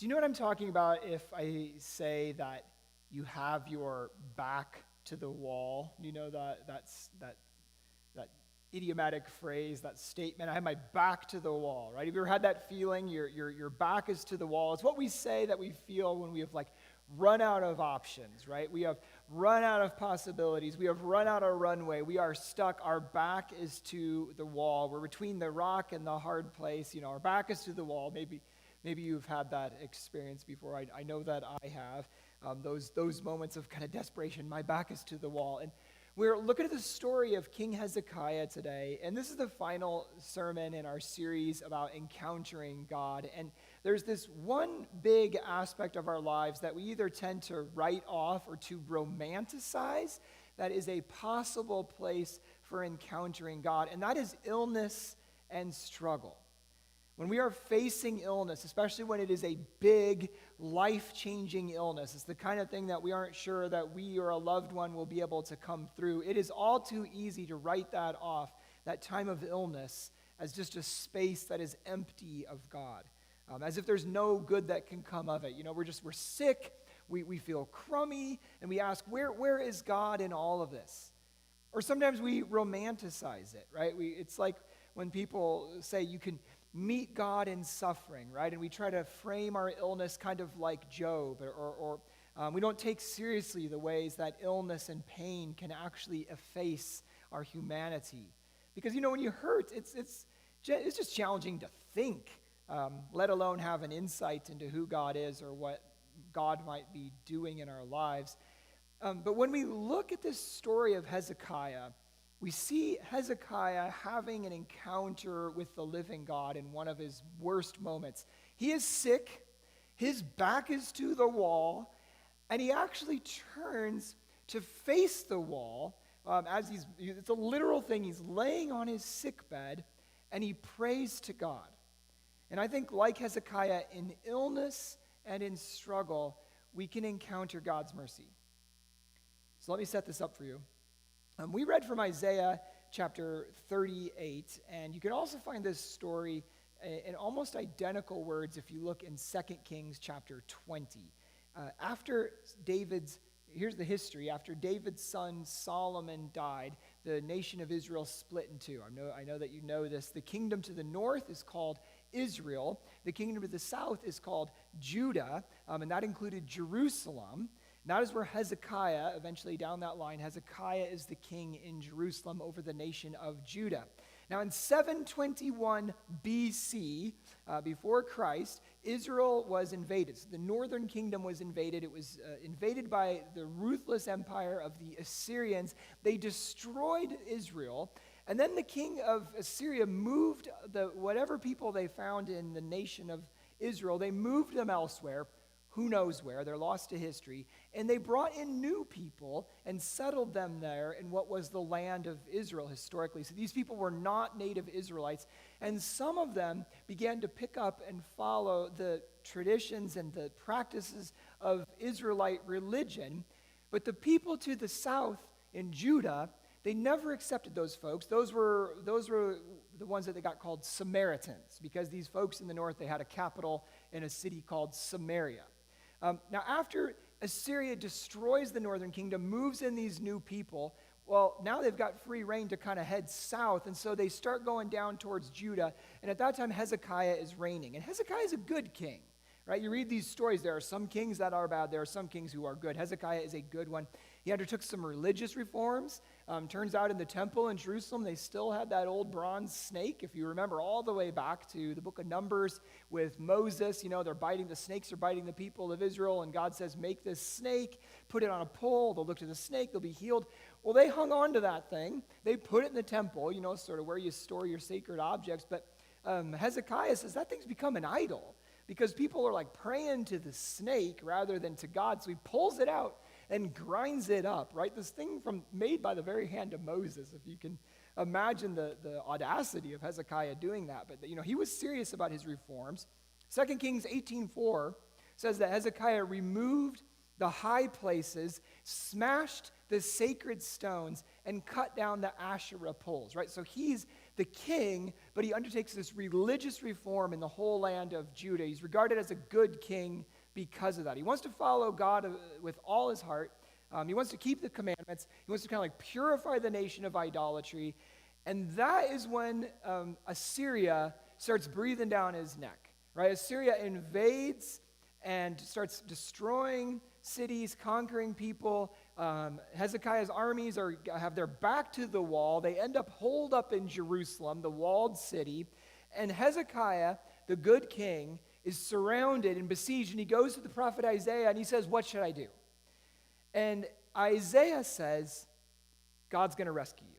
Do you know what I'm talking about if I say that you have your back to the wall? You know that idiomatic phrase, that statement, I have my back to the wall, right? Have you ever had that feeling? Your back is to the wall. It's what we say that we feel when we have run out of options, right? We have run out of possibilities. We have run out of runway. We are stuck. Our back is to the wall. We're between the rock and the hard place. Our back is to the wall. Maybe you've had that experience before. I know that I have. Those moments of kind of desperation. My back is to the wall. And we're looking at the story of King Hezekiah today, and this is the final sermon in our series about encountering God. And there's this one big aspect of our lives that we either tend to write off or to romanticize that is a possible place for encountering God, and that is illness and struggle. When we are facing illness, especially when it is a big, life-changing illness, it's the kind of thing that we aren't sure that we or a loved one will be able to come through. It is all too easy to write that off, that time of illness, as just a space that is empty of God, as if there's no good that can come of it. We're sick, we feel crummy, and we ask, where is God in all of this? Or sometimes we romanticize it, right? It's like when people say you can meet God in suffering, right? And we try to frame our illness kind of like Job, or we don't take seriously the ways that illness and pain can actually efface our humanity. Because, when you hurt, it's just challenging to think, let alone have an insight into who God is or what God might be doing in our lives. But when we look at this story of Hezekiah, we see Hezekiah having an encounter with the living God in one of his worst moments. He is sick, his back is to the wall, and he actually turns to face the wall it's a literal thing. He's laying on his sick bed, and he prays to God. And I think like Hezekiah, in illness and in struggle, we can encounter God's mercy. So let me set this up for you. We read from Isaiah chapter 38, and you can also find this story in almost identical words if you look in 2 Kings chapter 20. Here's the history. After David's son Solomon died, the nation of Israel split in two. I know that you know this. The kingdom to the north is called Israel. The kingdom to the south is called Judah, and that included Jerusalem. That is where Hezekiah, eventually down that line, Hezekiah is the king in Jerusalem over the nation of Judah. Now in 721 BC, before Christ, Israel was invaded. So the northern kingdom was invaded. It was invaded by the ruthless empire of the Assyrians. They destroyed Israel. And then the king of Assyria moved whatever people they found in the nation of Israel, they moved them elsewhere. Who knows where, they're lost to history, and they brought in new people and settled them there in what was the land of Israel historically. So these people were not native Israelites, and some of them began to pick up and follow the traditions and the practices of Israelite religion. But the people to the south in Judah, they never accepted those folks. Those were the ones that they got called Samaritans, because these folks in the north, they had a capital in a city called Samaria. Now, after Assyria destroys the northern kingdom, moves in these new people, well, now they've got free reign to kind of head south, and so they start going down towards Judah, and at that time, Hezekiah is reigning. And Hezekiah is a good king, right? You read these stories, there are some kings that are bad, there are some kings who are good. Hezekiah is a good one. He undertook some religious reforms. Turns out in the temple in Jerusalem, they still had that old bronze snake. If you remember all the way back to the book of Numbers with Moses, the snakes are biting the people of Israel, and God says, make this snake, put it on a pole, they'll look to the snake, they'll be healed. Well, they hung on to that thing. They put it in the temple, sort of where you store your sacred objects. But Hezekiah says that thing's become an idol because people are praying to the snake rather than to God. So he pulls it out and grinds it up, right? This thing made by the very hand of Moses, if you can imagine the audacity of Hezekiah doing that. But, he was serious about his reforms. 2 Kings 18:4 says that Hezekiah removed the high places, smashed the sacred stones, and cut down the Asherah poles, right? So he's the king, but he undertakes this religious reform in the whole land of Judah. He's regarded as a good king because of that. He wants to follow God with all his heart. He wants to keep the commandments. He wants to kind of like purify the nation of idolatry. And that is when Assyria starts breathing down his neck, right? Assyria invades and starts destroying cities, conquering people. Hezekiah's armies have their back to the wall. They end up holed up in Jerusalem, the walled city. And Hezekiah, the good king, is surrounded and besieged. And he goes to the prophet Isaiah and he says, "What should I do?" And Isaiah says, "God's going to rescue you."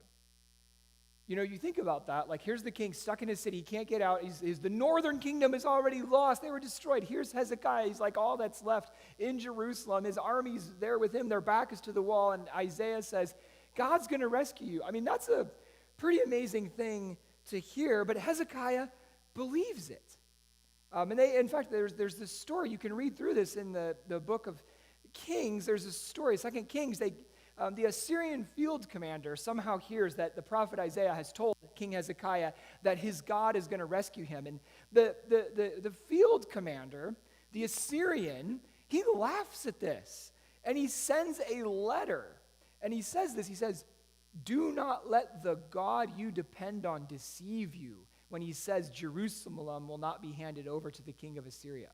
You know, you think about that. Like, here's the king stuck in his city. He can't get out. The northern kingdom is already lost. They were destroyed. Here's Hezekiah. He's like all that's left in Jerusalem. His army's there with him. Their back is to the wall. And Isaiah says, God's going to rescue you. I mean, that's a pretty amazing thing to hear. But Hezekiah believes it. In fact, there's this story. You can read through this in the book of Kings. There's this story, 2 Kings. The Assyrian field commander somehow hears that the prophet Isaiah has told King Hezekiah that his God is going to rescue him. And the field commander, the Assyrian, he laughs at this. And he sends a letter. And he says this, he says, "Do not let the God you depend on deceive you," when he says Jerusalem will not be handed over to the king of Assyria.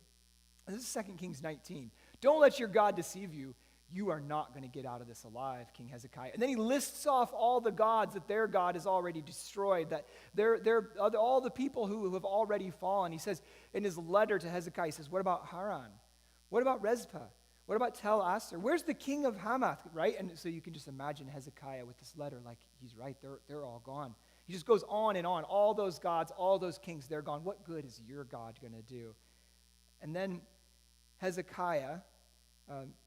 And this is 2 Kings 19. Don't let your God deceive you. You are not going to get out of this alive, King Hezekiah. And then he lists off all the gods that their God has already destroyed, that they're all the people who have already fallen. He says in his letter to Hezekiah, he says, "What about Haran? What about Rezpah? What about Tel Assar? Where's the king of Hamath?" Right? And so you can just imagine Hezekiah with this letter, like, he's right, they're all gone. He just goes on and on. All those gods, all those kings, they're gone. What good is your God going to do? And then Hezekiah,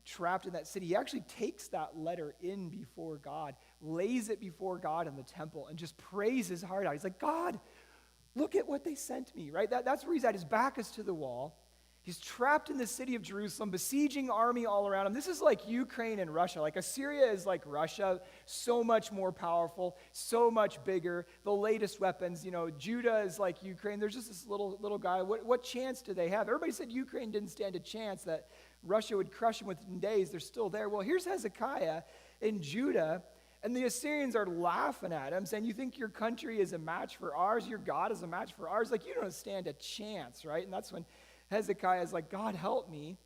trapped in that city, he actually takes that letter in before God, lays it before God in the temple, and just prays his heart out. He's like, "God, look at what they sent me," right? That's where he's at. His back is to the wall. He's trapped in the city of Jerusalem, besieging army all around him. This is like Ukraine and Russia. Like, Assyria is like Russia, so much more powerful, so much bigger, the latest weapons. You know, Judah is like Ukraine. There's just this little guy. What chance do they have? Everybody said Ukraine didn't stand a chance, that Russia would crush them within days. They're still there. Well, here's Hezekiah in Judah, and the Assyrians are laughing at him, saying, "You think your country is a match for ours? Your God is a match for ours? Like, you don't stand a chance," right? And that's when Hezekiah is like, "God, help me."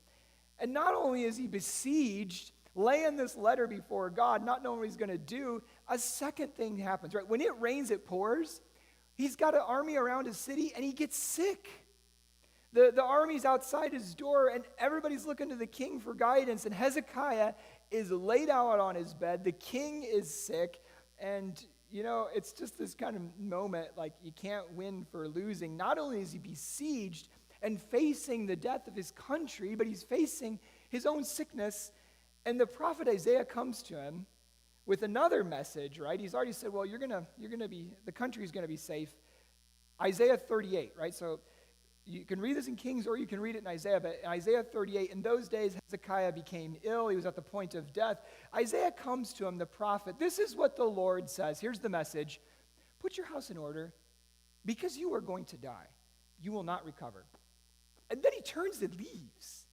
And not only is he besieged, laying this letter before God, not knowing what he's going to do, a second thing happens, right? When it rains, it pours. He's got an army around his city, and he gets sick. The army's outside his door, and everybody's looking to the king for guidance, and Hezekiah is laid out on his bed. The king is sick, and, you know, it's just this kind of moment, like, you can't win for losing. Not only is he besieged and facing the death of his country, but he's facing his own sickness, and the prophet Isaiah comes to him with another message, right? He's already said, well, the country's going to be safe. Isaiah 38, right? So you can read this in Kings or you can read it in Isaiah, but in Isaiah 38, in those days, Hezekiah became ill. He was at the point of death. Isaiah comes to him, the prophet. This is what the Lord says. Here's the message. "Put your house in order because you are going to die. You will not recover." And then he turns and leaves.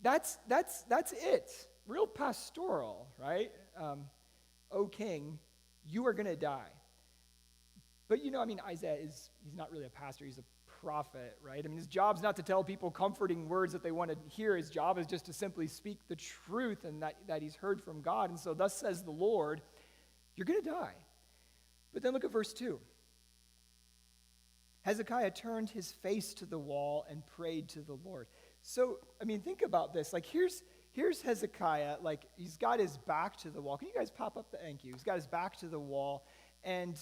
That's it. Real pastoral, right? "O king, you are going to die." But, you know, I mean, Isaiah he's not really a pastor. He's a prophet, right? I mean, his job's not to tell people comforting words that they want to hear. His job is just to simply speak the truth and that he's heard from God. And so, "Thus says the Lord, you're going to die." But then look at verse 2. Hezekiah turned his face to the wall and prayed to the Lord. So, I mean, think about this. Like, here's Hezekiah. Like, he's got his back to the wall. Can you guys pop up thank you? He's got his back to the wall, and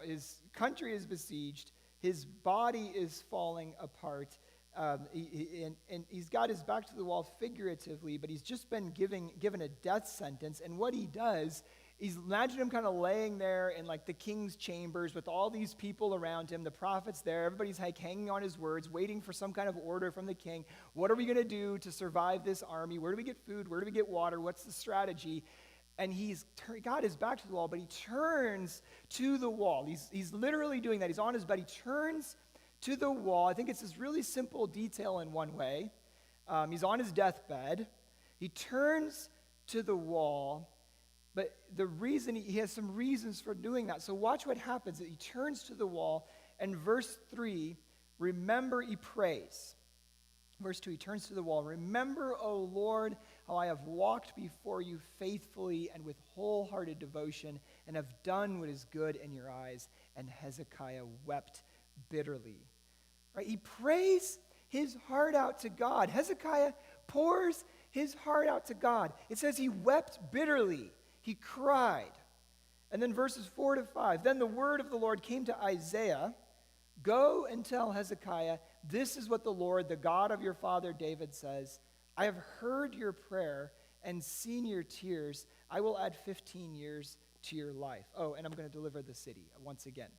his country is besieged. His body is falling apart, and he's got his back to the wall figuratively, but he's just been given a death sentence. And what he does, imagine him kind of laying there in like the king's chambers with all these people around him, the prophets there, everybody's like hanging on his words, waiting for some kind of order from the king. What are we going to do to survive this army? Where do we get food? Where do we get water? What's the strategy? and got his back to the wall, but he turns to the wall. He's literally doing that. He's on his bed. He turns to the wall. I think it's this really simple detail in one way. He's on his deathbed. He turns to the wall, but the reason he has some reasons for doing that. So watch what happens. He turns to the wall, and verse 3, remember, he prays. Verse 2, he turns to the wall. Remember, O Lord, how I have walked before you faithfully and with wholehearted devotion, and have done what is good in your eyes. And Hezekiah wept bitterly. Right? He prays his heart out to God. Hezekiah pours his heart out to God. It says he wept bitterly. He cried. And then verses 4 to 5. Then the word of the Lord came to Isaiah. Go and tell Hezekiah, this is what the Lord, the God of your father David says. I have heard your prayer and seen your tears. I will add 15 years to your life. Oh, and I'm going to deliver the city once again.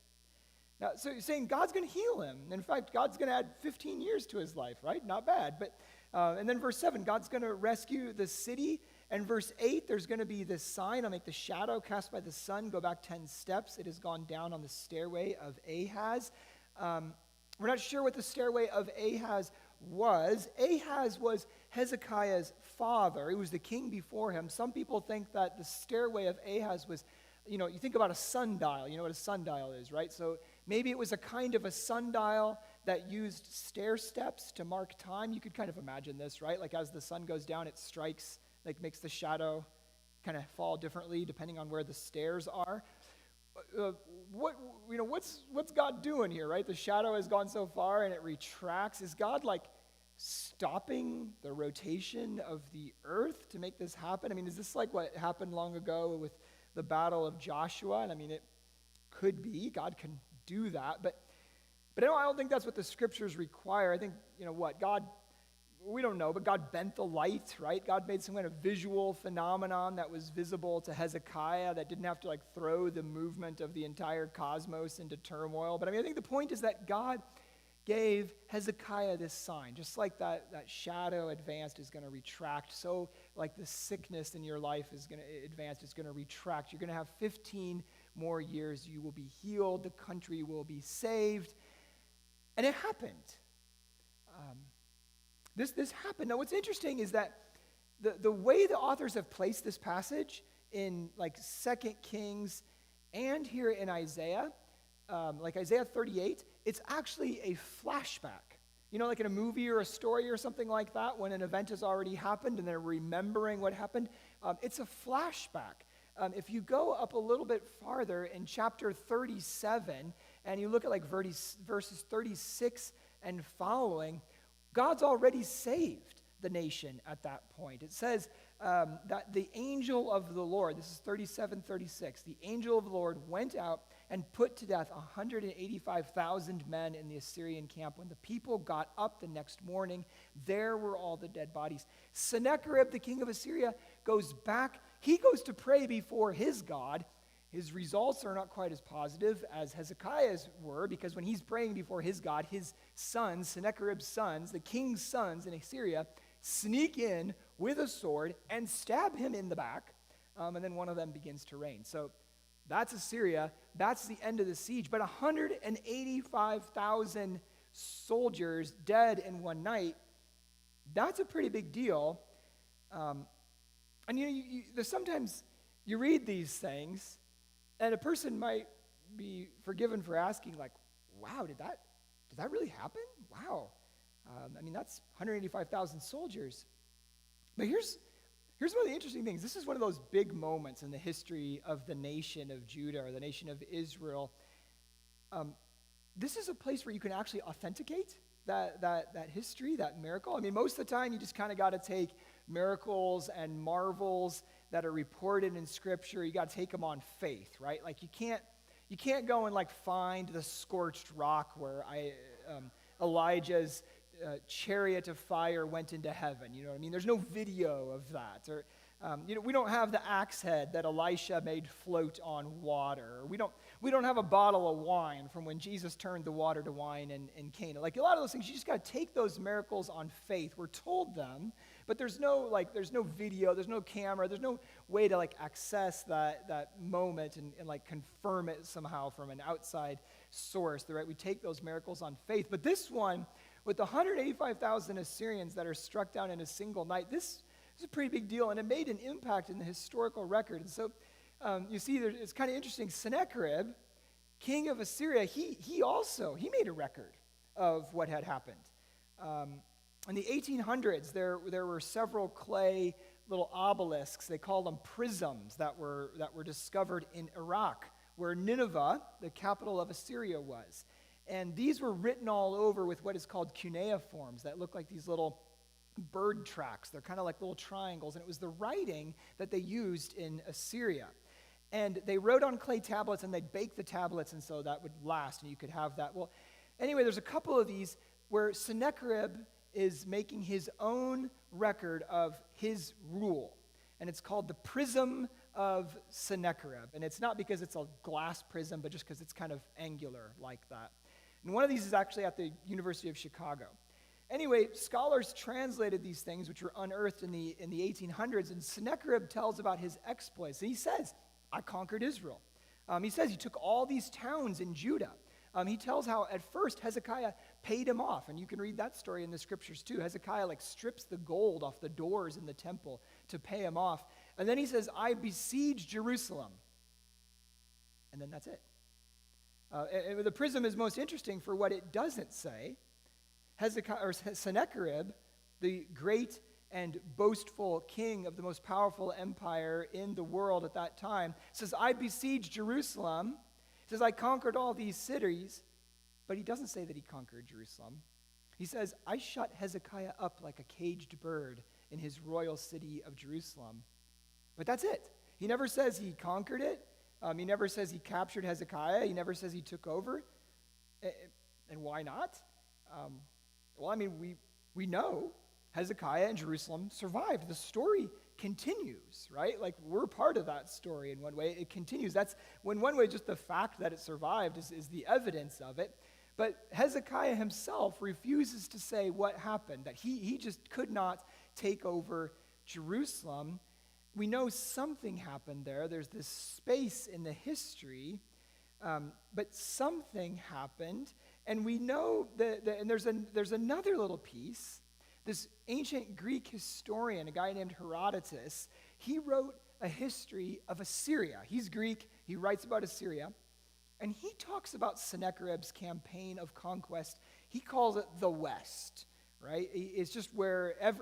Now, so you're saying God's going to heal him. In fact, God's going to add 15 years to his life, right? Not bad. But and then verse 7, God's going to rescue the city. And verse 8, there's going to be this sign. I'll make the shadow cast by the sun go back 10 steps. It has gone down on the stairway of Ahaz. We're not sure what the stairway of Ahaz was. Ahaz was Hezekiah's father. He was the king before him. Some people think that the stairway of Ahaz was, you think about a sundial. You know what a sundial is, right? So maybe it was a kind of a sundial that used stair steps to mark time. You could kind of imagine this, right? Like as the sun goes down, it strikes, like makes the shadow kind of fall differently depending on where the stairs are. What's God doing here, right? The shadow has gone so far and it retracts. Is God like stopping the rotation of the earth to make this happen? I mean, is this like what happened long ago with the battle of Joshua? And I mean, it could be. God can do that, but I don't think that's what the scriptures require. I think, God, we don't know, but God bent the light, right? God made some kind of visual phenomenon that was visible to Hezekiah that didn't have to like throw the movement of the entire cosmos into turmoil. But I think the point is that God gave Hezekiah this sign. Just like that shadow advanced is going to retract, so like the sickness in your life is going to advance, is going to retract. You're going to have 15 more years. You will be healed. The country will be saved. And it happened. This happened. Now, what's interesting is that the way the authors have placed this passage in like 2 Kings and here in Isaiah, like Isaiah 38, it's actually a flashback. Like in a movie or a story or something like that, when an event has already happened and they're remembering what happened, it's a flashback. If you go up a little bit farther in chapter 37 and you look at like verses 36 and following, God's already saved the nation at that point. It says that the angel of the Lord, this is 37:36, the angel of the Lord went out and put to death 185,000 men in the Assyrian camp. When the people got up the next morning, there were all the dead bodies. Sennacherib, the king of Assyria, goes back. He goes to pray before his God. His results are not quite as positive as Hezekiah's were, because when he's praying before his God, his sons, Sennacherib's sons, the king's sons in Assyria, sneak in with a sword and stab him in the back, and then one of them begins to reign. So that's Assyria. That's the end of the siege. But 185,000 soldiers dead in one night, that's a pretty big deal. And there's sometimes you read these things, and a person might be forgiven for asking, like, wow, did that really happen? Wow. That's 185,000 soldiers. But here's one of the interesting things. This is one of those big moments in the history of the nation of Judah or the nation of Israel. This is a place where you can actually authenticate that history, that miracle. Most of the time you just kind of got to take miracles and marvels that are reported in Scripture. You got to take them on faith, right? Like you can't go and like find the scorched rock where Elijah's chariot of fire went into heaven. You know what I mean? There's no video of that. Or we don't have the axe head that Elisha made float on water. We don't We don't have a bottle of wine from when Jesus turned the water to wine in Cana. Like a lot of those things, you just got to take those miracles on faith. We're told them, but there's no video, there's no camera, there's no way to access that moment and confirm it somehow from an outside source. Right? We take those miracles on faith. But this one, with the 185,000 Assyrians that are struck down in a single night, this is a pretty big deal, and it made an impact in the historical record. And so you see, it's kind of interesting. Sennacherib, king of Assyria, he made a record of what had happened. In the 1800s, there were several clay little obelisks. They called them prisms that were discovered in Iraq, where Nineveh, the capital of Assyria, was. And these were written all over with what is called cuneiforms that look like these little bird tracks. They're kind of like little triangles, and it was the writing that they used in Assyria. And they wrote on clay tablets, and they'd bake the tablets, and so that would last, and you could have that. Well, anyway, there's a couple of these where Sennacherib is making his own record of his rule, and it's called the Prism of Sennacherib. And it's not because it's a glass prism, but just because it's kind of angular like that. And one of these is actually at the University of Chicago. Anyway, scholars translated these things, which were unearthed in the 1800s, and Sennacherib tells about his exploits. And he says, I conquered Israel. He says he took all these towns in Judah. He tells how at first Hezekiah paid him off, and you can read that story in the scriptures too. Hezekiah strips the gold off the doors in the temple to pay him off. And then he says, I besieged Jerusalem. And then that's it. And the prism is most interesting for what it doesn't say. Sennacherib, the great and boastful king of the most powerful empire in the world at that time, says, I besieged Jerusalem. He says, I conquered all these cities. But he doesn't say that he conquered Jerusalem. He says, I shut Hezekiah up like a caged bird in his royal city of Jerusalem. But that's it. He never says he conquered it. He never says he captured Hezekiah. He never says he took over. And why not? We know Hezekiah and Jerusalem survived. The story continues, right? We're part of that story in one way. It continues. That's when one way just the fact that it survived is the evidence of it. But Hezekiah himself refuses to say what happened, that he just could not take over Jerusalem. We know something happened there. There's this space in the history, but something happened. And we know and there's another little piece. This ancient Greek historian, a guy named Herodotus, he wrote a history of Assyria. He's Greek. He writes about Assyria. And he talks about Sennacherib's campaign of conquest. He calls it the West, right? It's just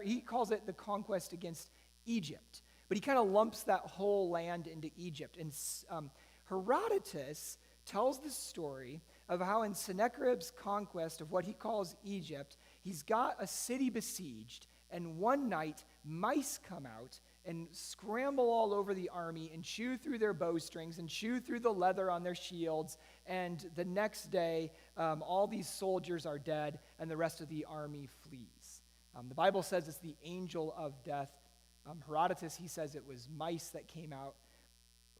he calls it the conquest against Egypt. But he kind of lumps that whole land into Egypt. And Herodotus tells the story of how in Sennacherib's conquest of what he calls Egypt, he's got a city besieged, and one night mice come out and scramble all over the army and chew through their bowstrings and chew through the leather on their shields, and the next day all these soldiers are dead and the rest of the army flees. The Bible says it's the angel of death. Herodotus, he says it was mice that came out.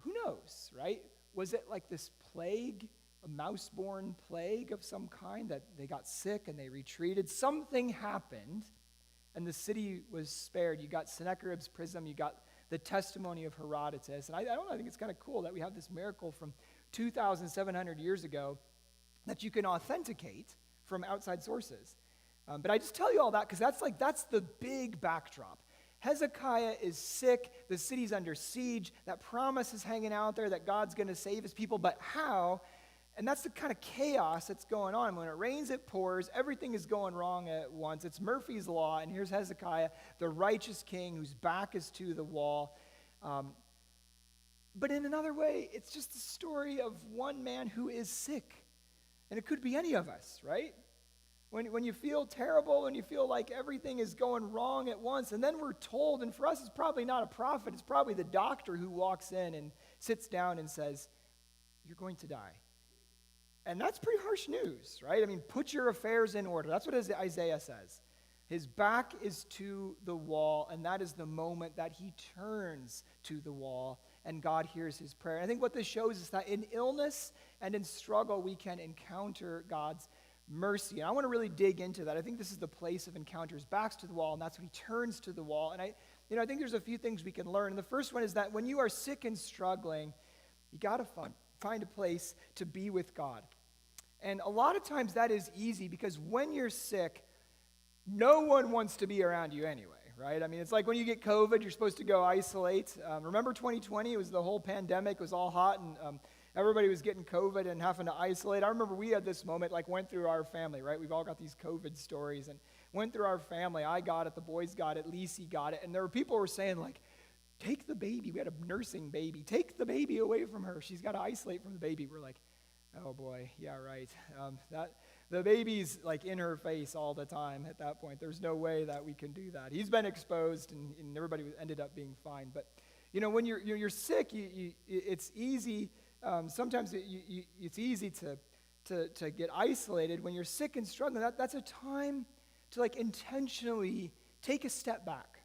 Who knows, right? Was it like this plague, a mouse-borne plague of some kind, that they got sick and they retreated? Something happened, and the city was spared. You got Sennacherib's prism, you got the testimony of Herodotus. And I think it's kind of cool that we have this miracle from 2,700 years ago that you can authenticate from outside sources. But I just tell you all that because that's the big backdrop. Hezekiah is sick. The city's under siege. That promise is hanging out there that God's going to save his people. But how? And that's the kind of chaos that's going on. When it rains, it pours. Everything is going wrong at once. It's Murphy's Law. And here's Hezekiah, the righteous king whose back is to the wall. But in another way, it's just the story of one man who is sick. And it could be any of us, right? When you feel terrible, when you feel like everything is going wrong at once, and then we're told, and for us it's probably not a prophet, it's probably the doctor who walks in and sits down and says, you're going to die. And that's pretty harsh news, right? I mean, put your affairs in order. That's what Isaiah says. His back is to the wall, and that is the moment that he turns to the wall and God hears his prayer. And I think what this shows is that in illness and in struggle, we can encounter God's mercy. And I want to really dig into that. I think this is the place of encounters, backs to the wall, and that's when he turns to the wall. And I think there's a few things we can learn. And the first one is that when you are sick and struggling, you got to find a place to be with God. And a lot of times that is easy because when you're sick, no one wants to be around you anyway, right? I mean, it's like when you get COVID, you're supposed to go isolate. Remember 2020? It was the whole pandemic. It was all hot, and everybody was getting COVID and having to isolate. I remember we had this moment, like went through our family, right? We've all got these COVID stories, and went through our family. I got it. The boys got it. Lisi got it. And there were people who were saying, like, take the baby. We had a nursing baby. Take the baby away from her. She's got to isolate from the baby. We're like, oh boy, yeah, right. The baby's like in her face all the time at that point. There's no way that we can do that. He's been exposed, and everybody ended up being fine. But when you're sick, it's easy. Sometimes it's easy to get isolated. When you're sick and struggling, that's a time to like intentionally take a step back.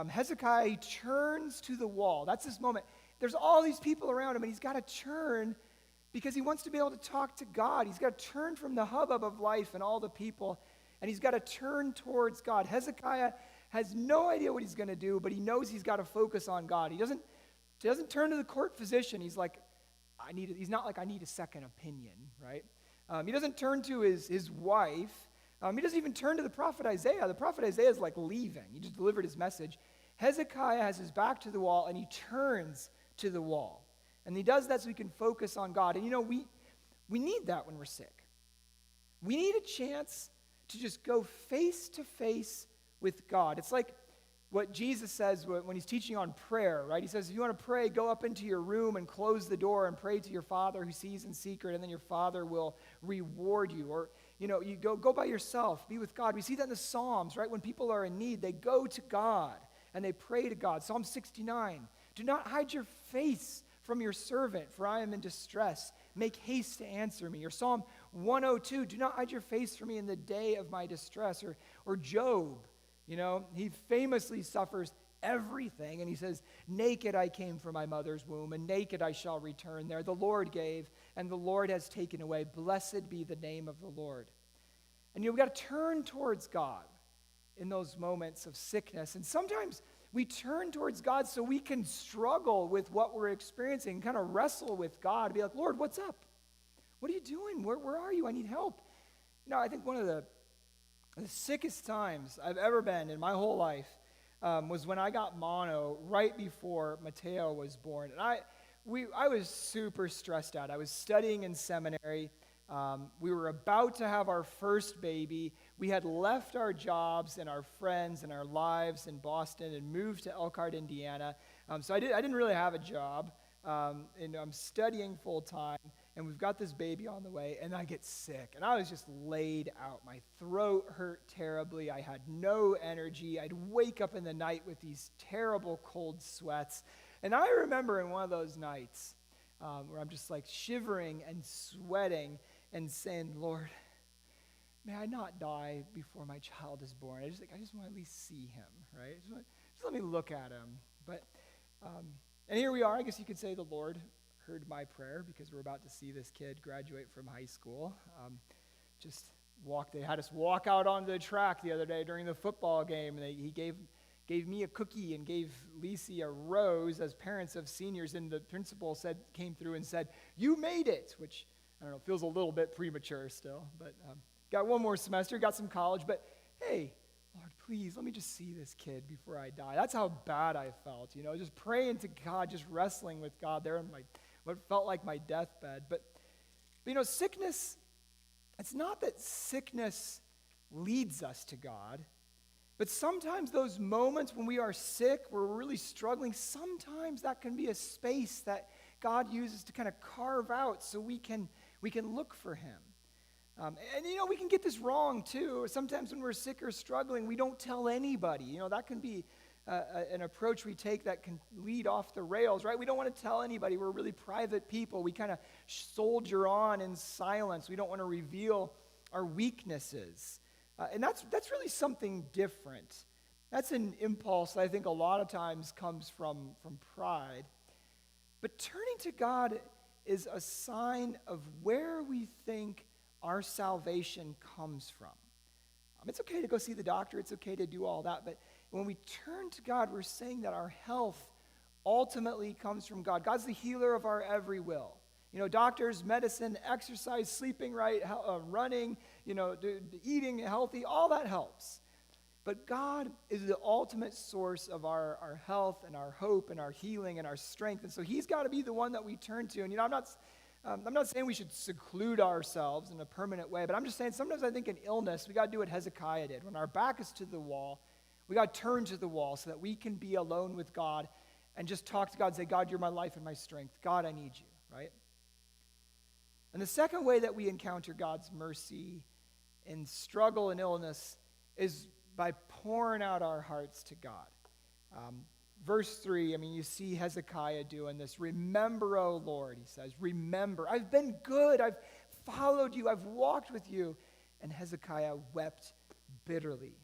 Hezekiah turns to the wall. That's this moment. There's all these people around him, and he's got to turn because he wants to be able to talk to God. He's got to turn from the hubbub of life and all the people, and he's got to turn towards God. Hezekiah has no idea what he's going to do, but he knows he's got to focus on God. He doesn't turn to the court physician. He's like, he's not like, I need a second opinion, right? He doesn't turn to his wife. He doesn't even turn to the prophet Isaiah. The prophet Isaiah is like leaving. He just delivered his message. Hezekiah has his back to the wall, and he turns to the wall. And he does that so he can focus on God. And we need that when we're sick. We need a chance to just go face to face with God. It's like what Jesus says when he's teaching on prayer, right? He says, if you want to pray, go up into your room and close the door and pray to your Father who sees in secret, and then your Father will reward you. Or, you go by yourself, be with God. We see that in the Psalms, right? When people are in need, they go to God and they pray to God. Psalm 69, do not hide your face from your servant, for I am in distress. Make haste to answer me. Or Psalm 102, do not hide your face from me in the day of my distress. Or Job, he famously suffers everything, and he says, naked I came from my mother's womb, and naked I shall return there. The Lord gave, and the Lord has taken away. Blessed be the name of the Lord. And we've got to turn towards God in those moments of sickness. And sometimes we turn towards God so we can struggle with what we're experiencing, kind of wrestle with God, be like, Lord, what's up? What are you doing? Where are you? I need help. I think one of the sickest times I've ever been in my whole life was when I got mono right before Mateo was born. And I was super stressed out. I was studying in seminary. We were about to have our first baby. We had left our jobs and our friends and our lives in Boston and moved to Elkhart, Indiana. So I didn't really have a job. And I'm studying full time, and we've got this baby on the way, and I get sick. And I was just laid out. My throat hurt terribly. I had no energy. I'd wake up in the night with these terrible cold sweats. And I remember in one of those nights where I'm just like shivering and sweating and saying, Lord, may I not die before my child is born. I just want to at least see him, right? Just let me look at him. But and here we are. I guess you could say the Lord heard my prayer because we're about to see this kid graduate from high school. They had us walk out onto the track the other day during the football game, and he gave me a cookie and gave Lisi a rose as parents of seniors, and the principal came through and said, you made it, which, I don't know, feels a little bit premature still, but got one more semester, got some college, but hey, Lord, please, let me just see this kid before I die. That's how bad I felt, just praying to God, just wrestling with God there on what felt like my deathbed. But sickness, it's not that sickness leads us to God, but sometimes those moments when we are sick, we're really struggling, sometimes that can be a space that God uses to kind of carve out so we can look for him. And we can get this wrong too. Sometimes when we're sick or struggling, we don't tell anybody. That can be an approach we take that can lead off the rails, right? We don't want to tell anybody. We're really private people. We kind of soldier on in silence. We don't want to reveal our weaknesses. And that's really something different. That's an impulse that I think a lot of times comes from pride. But turning to God is a sign of where we think our salvation comes from. It's okay to go see the doctor. It's okay to do all that. But when we turn to God, we're saying that our health ultimately comes from God. God's the healer of our every will. Doctors, medicine, exercise, sleeping right, running, eating healthy, all that helps. But God is the ultimate source of our health and our hope and our healing and our strength. And so he's got to be the one that we turn to. And, I'm not saying we should seclude ourselves in a permanent way, but I'm just saying sometimes I think in illness, we got to do what Hezekiah did. When our back is to the wall, we got to turn to the wall so that we can be alone with God and just talk to God and say, God, you're my life and my strength. God, I need you, right? And the second way that we encounter God's mercy in struggle and illness is by pouring out our hearts to God. Verse 3, you see Hezekiah doing this. Remember, O Lord, he says, remember. I've been good. I've followed you. I've walked with you. And Hezekiah wept bitterly.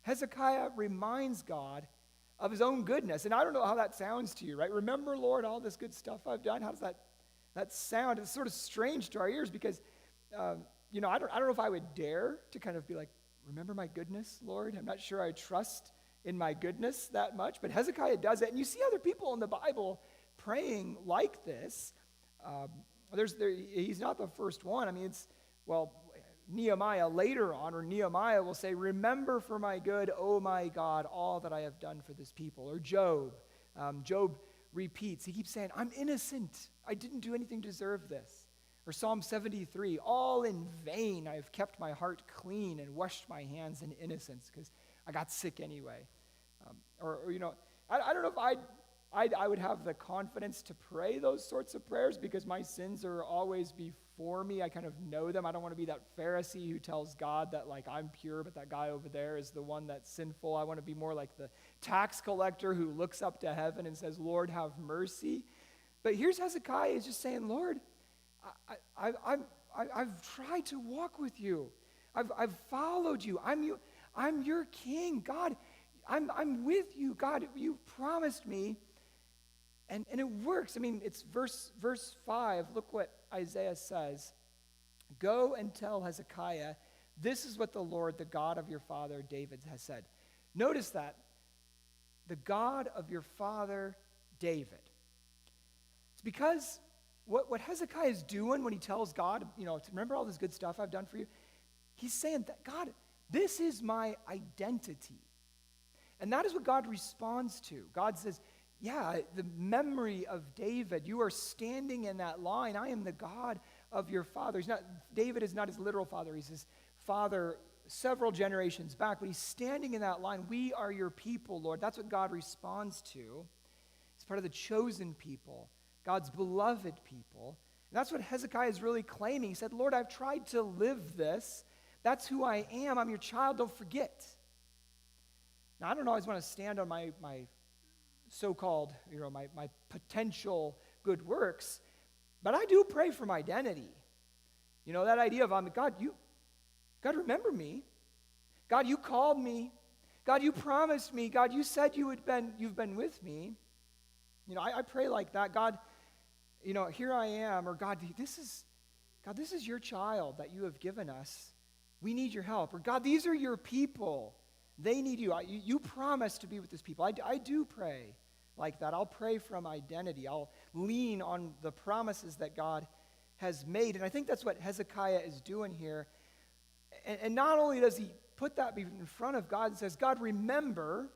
Hezekiah reminds God of his own goodness. And I don't know how that sounds to you, right? Remember, Lord, all this good stuff I've done. How does that sound? It's sort of strange to our ears because, I don't know if I would dare to kind of be like, remember my goodness, Lord? I'm not sure I trust in my goodness that much, but Hezekiah does it. And you see other people in the Bible praying like this. He's not the first one. Nehemiah later on, or Nehemiah will say, remember for my good, O my God, all that I have done for this people. Or Job. Job repeats. He keeps saying, I'm innocent. I didn't do anything to deserve this. Or Psalm 73, all in vain I have kept my heart clean and washed my hands in innocence because I got sick anyway. I don't know if I would have the confidence to pray those sorts of prayers because my sins are always before me. I kind of know them. I don't want to be that Pharisee who tells God that I'm pure, but that guy over there is the one that's sinful. I want to be more like the tax collector who looks up to heaven and says, Lord, have mercy. But here's Hezekiah. He's just saying, Lord, I've tried to walk with you. I've followed you. I'm your king. God, I'm with you. God, you promised me. And it works. It's verse 5. Look what Isaiah says. Go and tell Hezekiah, this is what the Lord, the God of your father David has said. Notice that. The God of your father David. It's because what Hezekiah is doing when he tells God, remember all this good stuff I've done for you? He's saying that, God, this is my identity. And that is what God responds to. God says, yeah, the memory of David, you are standing in that line. I am the God of your father. David is not his literal father. He's his father several generations back, but he's standing in that line. We are your people, Lord. That's what God responds to. He's part of the chosen people, God's beloved people. And that's what Hezekiah is really claiming. He said, Lord, I've tried to live this. That's who I am. I'm your child. Don't forget. Now, I don't always want to stand on my so-called, my potential good works, but I do pray for my identity. That idea of, God, remember me. God, you called me. God, you promised me. God, you said you've been with me. I pray like that. God, here I am. Or God, this is your child that you have given us. We need your help. Or God, these are your people. They need you. You promised to be with this people. I do pray like that. I'll pray from identity. I'll lean on the promises that God has made. And I think that's what Hezekiah is doing here. And not only does he put that in front of God and says, God, remember,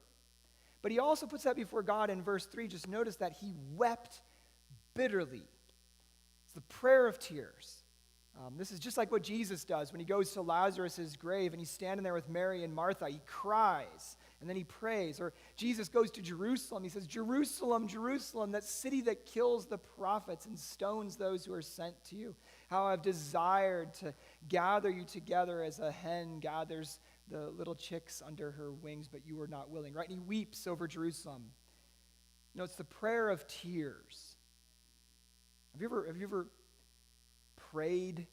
but he also puts that before God in verse 3. Just notice that he wept bitterly. It's the prayer of tears. This is just like what Jesus does when he goes to Lazarus' grave and he's standing there with Mary and Martha. He cries and then he prays. Or Jesus goes to Jerusalem. He says, Jerusalem, Jerusalem, that city that kills the prophets and stones those who are sent to you. How I've desired to gather you together as a hen gathers the little chicks under her wings, but you were not willing. Right? And he weeps over Jerusalem. It's the prayer of tears. Have you ever prayed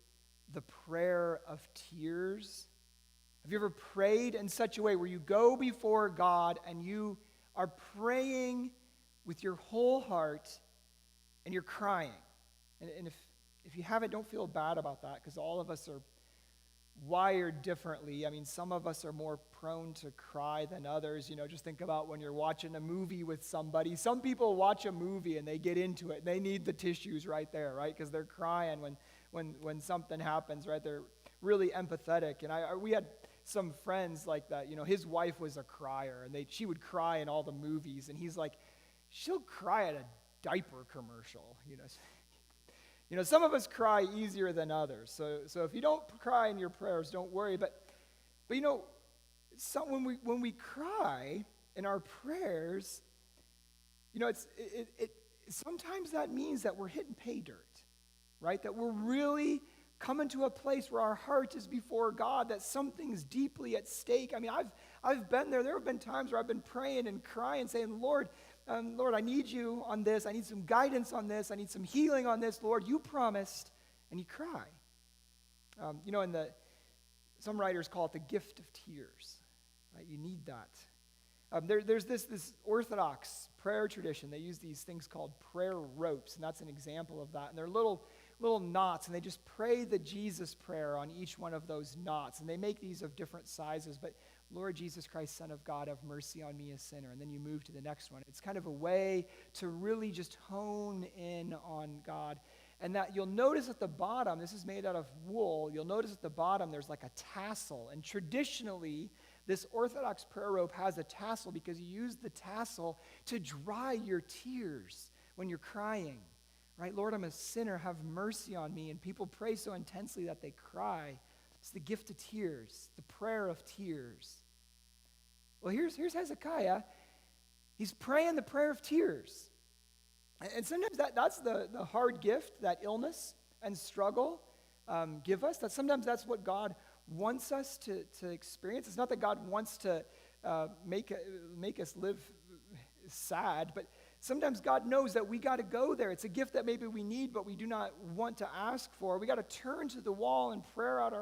the prayer of tears? Have you ever prayed in such a way where you go before God and you are praying with your whole heart and you're crying. And if you haven't, don't feel bad about that, because all of us are wired differently. I mean, some of us are more prone to cry than others. Just think about when you're watching a movie with somebody. Some people watch a movie and they get into it. And they need the tissues right there, right? Because they're crying when something happens, right? They're really empathetic. And we had some friends like that. His wife was a crier, and she would cry in all the movies. And he's like, she'll cry at a diaper commercial. Some of us cry easier than others. So if you don't cry in your prayers, don't worry. But when we cry in our prayers, sometimes that means that we're hitting pay dirt, right? That we're really coming to a place where our heart is before God, that something's deeply at stake. I mean, I've been there. There have been times where I've been praying and crying, saying, Lord, I need you on this. I need some guidance on this. I need some healing on this. Lord, you promised, and you cry. Some writers call it the gift of tears, right? You need that. There's this Orthodox prayer tradition. They use these things called prayer ropes, and that's an example of that. And they're little knots, and they just pray the Jesus prayer on each one of those knots. And they make these of different sizes, but Lord Jesus Christ, Son of God, have mercy on me, a sinner. And then you move to the next one. It's kind of a way to really just hone in on God. And that you'll notice at the bottom, this is made out of wool, you'll notice at the bottom there's like a tassel. And traditionally, this Orthodox prayer rope has a tassel because you use the tassel to dry your tears when you're crying. Right? Lord, I'm a sinner, have mercy on me. And people pray so intensely that they cry. It's the gift of tears, the prayer of tears. Well, here's Hezekiah. He's praying the prayer of tears. And sometimes that's the hard gift that illness and struggle give us. Sometimes that's what God wants us to experience. It's not that God wants to make us live sad, but sometimes God knows that we got to go there. It's a gift that maybe we need, but we do not want to ask for. We got to turn to the wall and pour out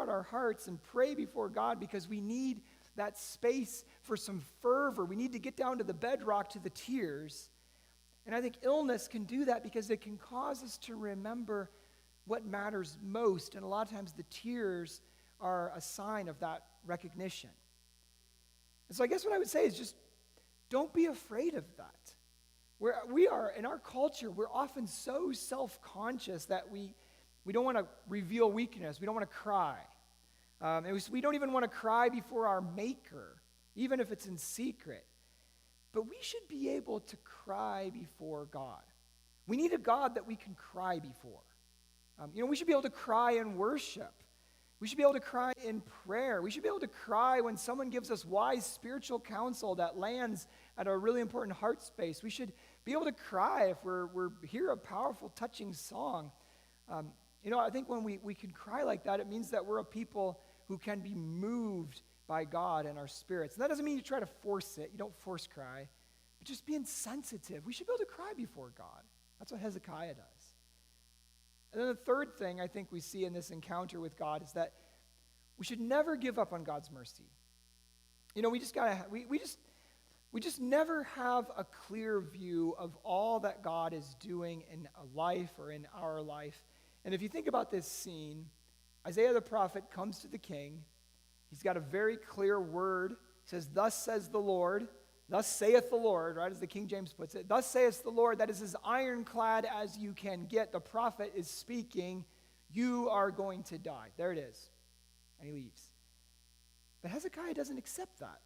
our hearts and pray before God, because we need that space for some fervor. We need to get down to the bedrock, to the tears. And I think illness can do that because it can cause us to remember what matters most. And a lot of times the tears are a sign of that recognition. And so I guess what I would say is just don't be afraid of that. We are, in our culture, we're often so self-conscious that we don't want to reveal weakness. We don't want to cry. And we don't even want to cry before our Maker, even if it's in secret. But we should be able to cry before God. We need a God that we can cry before. We should be able to cry in worship. We should be able to cry in prayer. We should be able to cry when someone gives us wise spiritual counsel that lands at a really important heart space. We should be able to cry if we hear a powerful, touching song. I think when we can cry like that, it means that we're a people who can be moved by God and our spirits. And that doesn't mean you try to force it. You don't force cry. But just being sensitive. We should be able to cry before God. That's what Hezekiah does. And then the third thing I think we see in this encounter with God is that we should never give up on God's mercy. We just never have a clear view of all that God is doing in a life or in our life. And if you think about this scene, Isaiah the prophet comes to the king. He's got a very clear word. He says, "Thus says the Lord." Thus saith the Lord, right, as the King James puts it. Thus saith the Lord, that is as ironclad as you can get. The prophet is speaking, you are going to die. There it is. And he leaves. But Hezekiah doesn't accept that.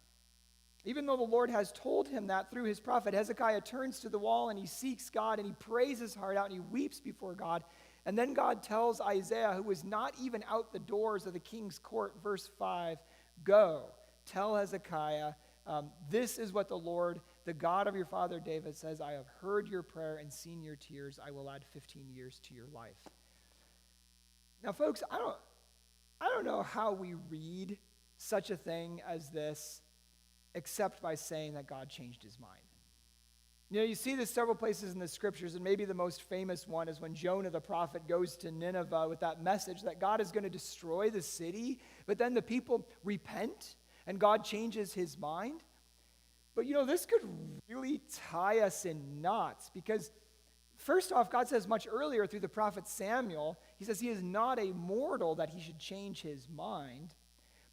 Even though the Lord has told him that through his prophet, Hezekiah turns to the wall and he seeks God and he prays his heart out and he weeps before God. And then God tells Isaiah, who was not even out the doors of the king's court, verse 5, go, tell Hezekiah, this is what the Lord, the God of your father David says, I have heard your prayer and seen your tears. I will add 15 years to your life. Now, folks, I don't know how we read such a thing as this except by saying that God changed his mind. You see this several places in the scriptures, and maybe the most famous one is when Jonah the prophet goes to Nineveh with that message that God is going to destroy the city, but then the people repent and God changes his mind. But this could really tie us in knots because, first off, God says much earlier through the prophet Samuel, he says he is not a mortal that he should change his mind.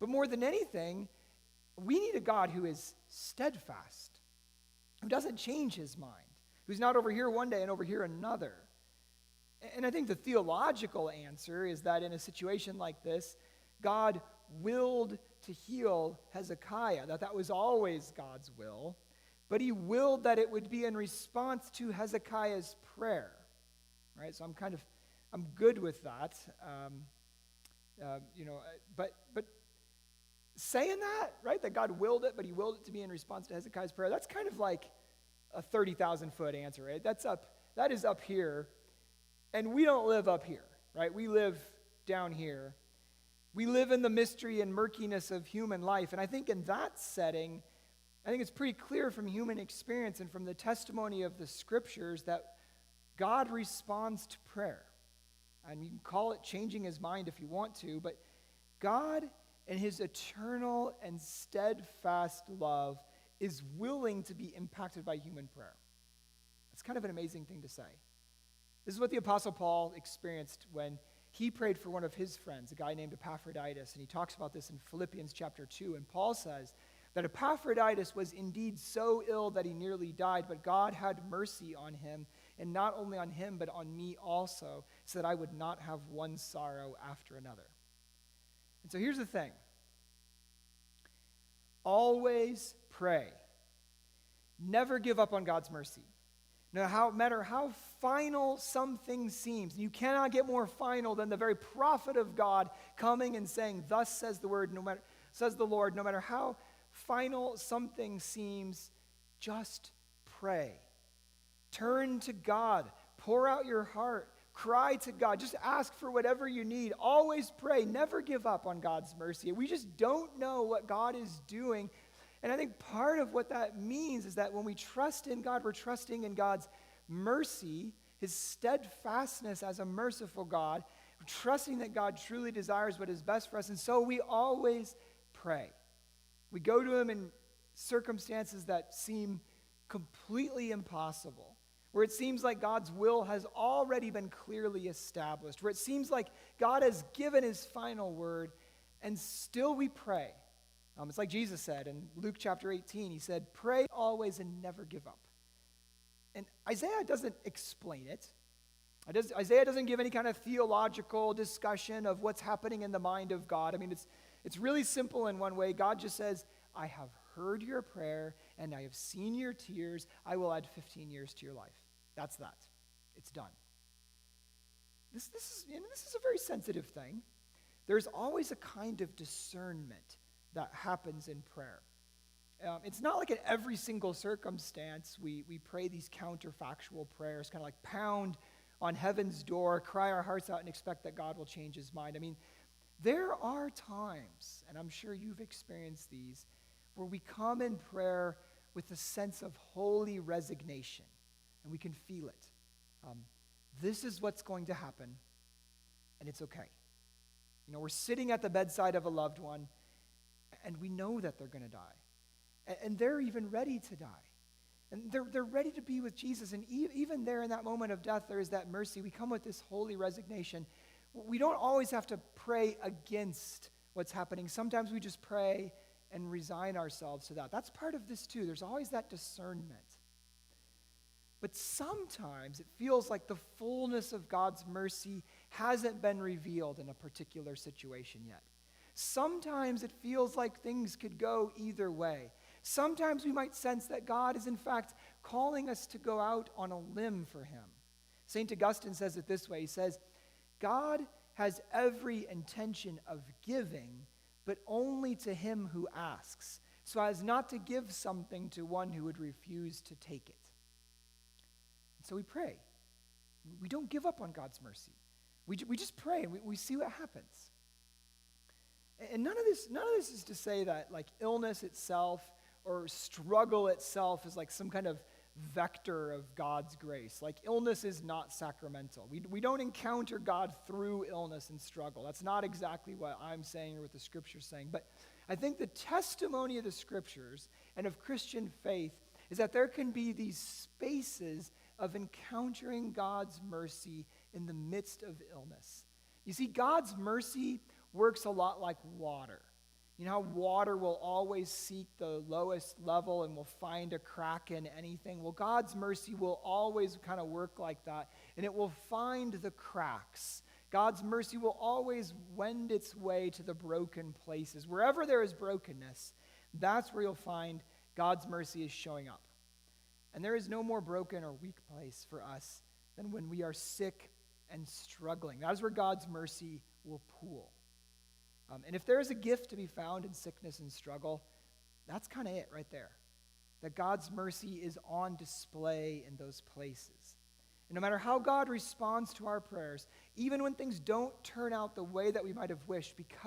But more than anything, we need a God who is steadfast, who doesn't change his mind, who's not over here one day and over here another. And I think the theological answer is that in a situation like this, God willed to heal Hezekiah, that was always God's will, but he willed that it would be in response to Hezekiah's prayer, right? So I'm good with that, but saying that, right, that God willed it, but he willed it to be in response to Hezekiah's prayer, that's kind of like a 30,000-foot answer, right? That is up here, and we don't live up here, right? We live down here. We live in the mystery and murkiness of human life, and I think in that setting, I think it's pretty clear from human experience and from the testimony of the scriptures that God responds to prayer. And you can call it changing his mind if you want to, but God, in his eternal and steadfast love, is willing to be impacted by human prayer. That's kind of an amazing thing to say. This is what the Apostle Paul experienced when he prayed for one of his friends, a guy named Epaphroditus, and he talks about this in Philippians chapter 2, and Paul says that Epaphroditus was indeed so ill that he nearly died, but God had mercy on him, and not only on him, but on me also, so that I would not have one sorrow after another. And so here's the thing. Always pray. Never give up on God's mercy. No matter how final something seems, you cannot get more final than the very prophet of God coming and saying, "Thus says the Lord," says the Lord, no matter how final something seems, just pray. Turn to God. Pour out your heart. Cry to God. Just ask for whatever you need. Always pray. Never give up on God's mercy. We just don't know what God is doing. And I think part of what that means is that when we trust in God, we're trusting in God's mercy, his steadfastness as a merciful God. We're trusting that God truly desires what is best for us. And so we always pray. We go to him in circumstances that seem completely impossible, where it seems like God's will has already been clearly established, where it seems like God has given his final word, and still we pray. It's like Jesus said in Luke chapter 18. He said, "Pray always and never give up." And Isaiah doesn't explain it. Isaiah doesn't give any kind of theological discussion of what's happening in the mind of God. I mean, it's really simple in one way. God just says, "I have heard your prayer and I have seen your tears. I will add 15 years to your life." That's that. It's done. This is a very sensitive thing. There's always a kind of discernment that happens in prayer. It's not like in every single circumstance we pray these counterfactual prayers, kind of like pound on heaven's door, cry our hearts out, and expect that God will change his mind. I mean, there are times, and I'm sure you've experienced these, where we come in prayer with a sense of holy resignation, and we can feel it. This is what's going to happen, and it's okay. We're sitting at the bedside of a loved one, and we know that they're going to die. And they're even ready to die. And they're ready to be with Jesus. And even there in that moment of death, there is that mercy. We come with this holy resignation. We don't always have to pray against what's happening. Sometimes we just pray and resign ourselves to that. That's part of this too. There's always that discernment. But sometimes it feels like the fullness of God's mercy hasn't been revealed in a particular situation yet. Sometimes it feels like things could go either way. Sometimes we might sense that God is in fact calling us to go out on a limb for him. St. Augustine says it this way. He says, "God has every intention of giving, but only to him who asks, so as not to give something to one who would refuse to take it." And so we pray. We don't give up on God's mercy. We just pray and we see what happens. And none of this is to say that like illness itself or struggle itself is like some kind of vector of God's grace. Like illness is not sacramental. We don't encounter God through illness and struggle. That's not exactly what I'm saying or what the scripture's saying. But I think the testimony of the Scriptures and of Christian faith is that there can be these spaces of encountering God's mercy in the midst of illness. You see, God's mercy works a lot like water. You know how water will always seek the lowest level and will find a crack in anything? Well, God's mercy will always kind of work like that, and it will find the cracks. God's mercy will always wend its way to the broken places. Wherever there is brokenness, that's where you'll find God's mercy is showing up. And there is no more broken or weak place for us than when we are sick and struggling. That is where God's mercy will pool. And if there is a gift to be found in sickness and struggle, that's kind of it right there. That God's mercy is on display in those places. And no matter how God responds to our prayers, even when things don't turn out the way that we might have wished, because